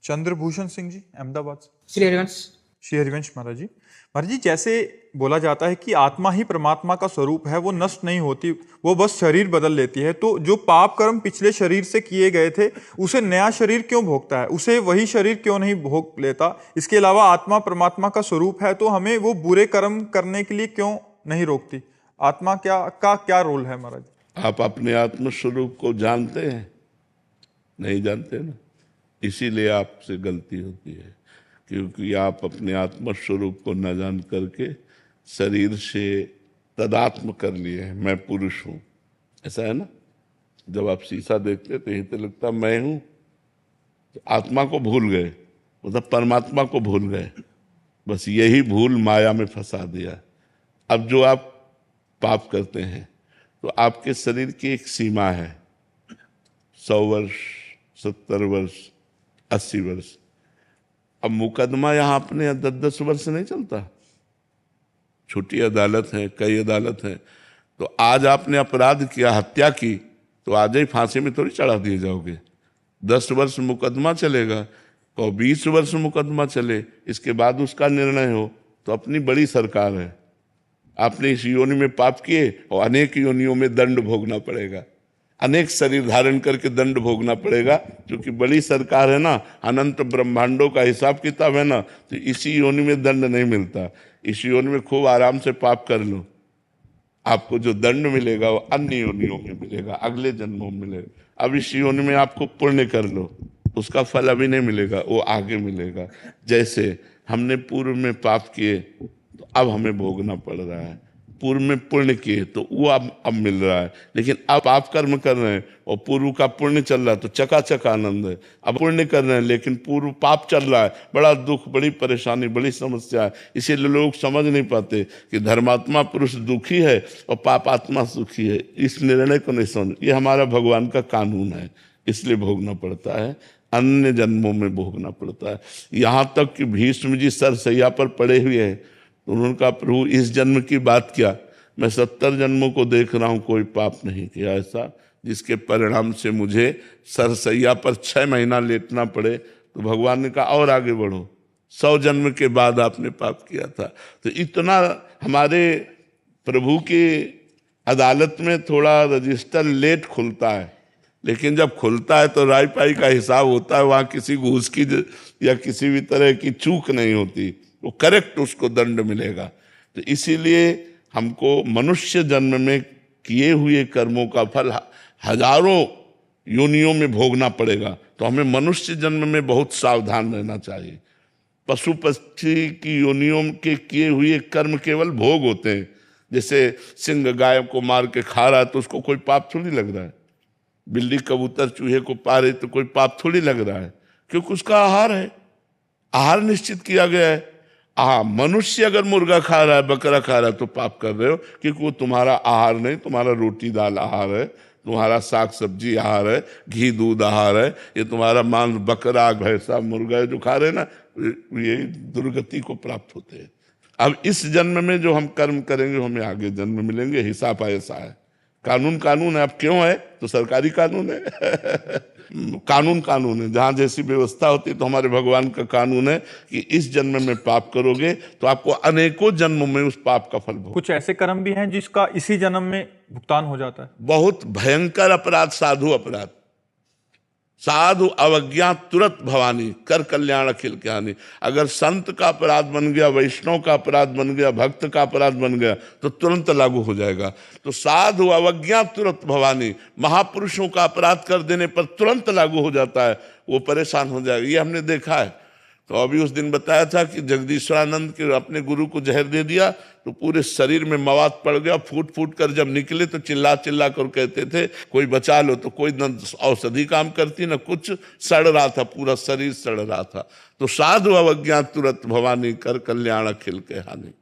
चंद्रभूषण सिंह जी, अहमदाबाद से। श्री हरिवंश। श्री हरिवंश महाराज जी। महाराज जी, जैसे बोला जाता है कि आत्मा ही परमात्मा का स्वरूप है, वो नष्ट नहीं होती, वो बस शरीर बदल लेती है। तो जो पाप कर्म पिछले शरीर से किए गए थे, उसे नया शरीर क्यों भोगता है? उसे वही शरीर क्यों नहीं भोग लेता? इसके अलावा आत्मा परमात्मा का स्वरूप है, तो हमें वो बुरे कर्म करने के लिए क्यों नहीं रोकती? आत्मा क्या रोल है महाराज? आप अपने आत्म स्वरूप को जानते हैं? नहीं जानते ना, इसीलिए आपसे गलती होती है, क्योंकि आप अपने आत्म स्वरूप को न जान करके शरीर से तदात्म कर लिए हैं, मैं पुरुष हूँ। ऐसा है ना, जब आप शीशा देखते तो यही तो लगता मैं हूँ, तो आत्मा को भूल गए, मतलब परमात्मा को भूल गए। बस यही भूल माया में फंसा दिया। अब जो आप पाप करते हैं तो आपके शरीर की एक सीमा है, 100 वर्ष, 70 वर्ष, 80 वर्ष। अब मुकदमा यहाँ अपने 10-10 वर्ष नहीं चलता। छोटी अदालत है, कई अदालत है। तो आज आपने अपराध किया, हत्या की, तो आज ही फांसी में थोड़ी चढ़ा दिए जाओगे। 10 वर्ष मुकदमा चलेगा, तो 20 वर्ष मुकदमा चले, इसके बाद उसका निर्णय हो। तो अपनी बड़ी सरकार है, आपने इस योनि में पाप किए और अनेक योनियों में दंड भोगना पड़ेगा, अनेक शरीर धारण करके दंड भोगना पड़ेगा। क्योंकि बड़ी सरकार है ना, अनंत ब्रह्मांडों का हिसाब किताब है ना, तो इसी योनि में दंड नहीं मिलता। इस योनि में खूब आराम से पाप कर लो, आपको जो दंड मिलेगा वो अन्य योनियों में मिलेगा, अगले जन्मों में मिलेगा। अब इस योनि में आपको पुण्य कर लो, उसका फल अभी नहीं मिलेगा, वो आगे मिलेगा। जैसे हमने पूर्व में पाप किए तो अब हमें भोगना पड़ रहा है, पूर्व में पुण्य किए तो वो अब मिल रहा है। लेकिन अब आप कर्म कर रहे हैं और पूर्व का पुण्य चल रहा है तो चकाचक आनंद है। अब पुण्य कर रहे हैं लेकिन पूर्व पाप चल रहा है, बड़ा दुख, बड़ी परेशानी, बड़ी समस्या है। इसीलिए लोग समझ नहीं पाते कि धर्मात्मा पुरुष दुखी है और पापात्मा सुखी है। इस निर्णय को नहीं समझ। ये हमारा भगवान का कानून है, इसलिए भोगना पड़ता है, अन्य जन्मों में भोगना पड़ता है। यहाँ तक कि भीष्म जी सरसैया पर पड़े हुए हैं तो उन्होंने कहा, प्रभु इस जन्म की बात क्या, मैं 70 जन्मों को देख रहा हूँ, कोई पाप नहीं किया ऐसा जिसके परिणाम से मुझे सरसैया पर 6 महीना लेटना पड़े। तो भगवान ने कहा और आगे बढ़ो, 100 जन्म के बाद आपने पाप किया था। तो इतना हमारे प्रभु की अदालत में थोड़ा रजिस्टर लेट खुलता है, लेकिन जब खुलता है तो राय पाई का हिसाब होता है। वहाँ किसी घूस की या किसी भी तरह की चूक नहीं होती, वो करेक्ट उसको दंड मिलेगा। तो इसीलिए हमको मनुष्य जन्म में किए हुए कर्मों का फल हजारों योनियों में भोगना पड़ेगा। तो हमें मनुष्य जन्म में बहुत सावधान रहना चाहिए। पशु पक्षी की योनियों के किए हुए कर्म केवल भोग होते हैं। जैसे सिंह गाय को मार के खा रहा है तो उसको कोई पाप थोड़ी लग रहा है, बिल्ली कबूतर चूहे को पा रही तो कोई पाप थोड़ी लग रहा है, क्योंकि उसका आहार है, आहार निश्चित किया गया है। मनुष्य अगर मुर्गा खा रहा है, बकरा खा रहा है तो पाप कर रहे हो, क्योंकि वो तुम्हारा आहार नहीं, तुम्हारा रोटी दाल आहार है, तुम्हारा साग सब्जी आहार है, घी दूध आहार है। ये तुम्हारा मांस बकरा भैंसा मुर्गा जो खा रहे हैं ना, ये दुर्गति को प्राप्त होते हैं। अब इस जन्म में जो हम कर्म करेंगे हमें आगे जन्म मिलेंगे, हिसाब ऐसा है। कानून कानून है। अब क्यों है तो सरकारी कानून है कानून है, जहाँ जैसी व्यवस्था होती है। तो हमारे भगवान का कानून है कि इस जन्म में पाप करोगे तो आपको अनेकों जन्मों में उस पाप का फल भोग। कुछ ऐसे कर्म भी हैं जिसका इसी जन्म में भुगतान हो जाता है। बहुत भयंकर अपराध, साधु अपराध, साधु अवज्ञा तुरंत भवानी, कर कल्याण अखिल ज्ञानी। अगर संत का अपराध बन गया, वैष्णव का अपराध बन गया, भक्त का अपराध बन गया तो तुरंत लागू हो जाएगा। तो साधु अवज्ञा तुरंत भवानी, महापुरुषों का अपराध कर देने पर तुरंत लागू हो जाता है, वो परेशान हो जाएगा। ये हमने देखा है। तो अभी उस दिन बताया था कि जगदीश्वरानंद के अपने गुरु को जहर दे दिया तो पूरे शरीर में मवाद पड़ गया, फूट फूट कर जब निकले तो चिल्ला चिल्ला कर कहते थे कोई बचा लो। तो कोई न औषधि काम करती न कुछ, सड़ रहा था, पूरा शरीर सड़ रहा था। तो साधु अवज्ञा तुरंत भवानी, कर कल्याण अखिल के हानि।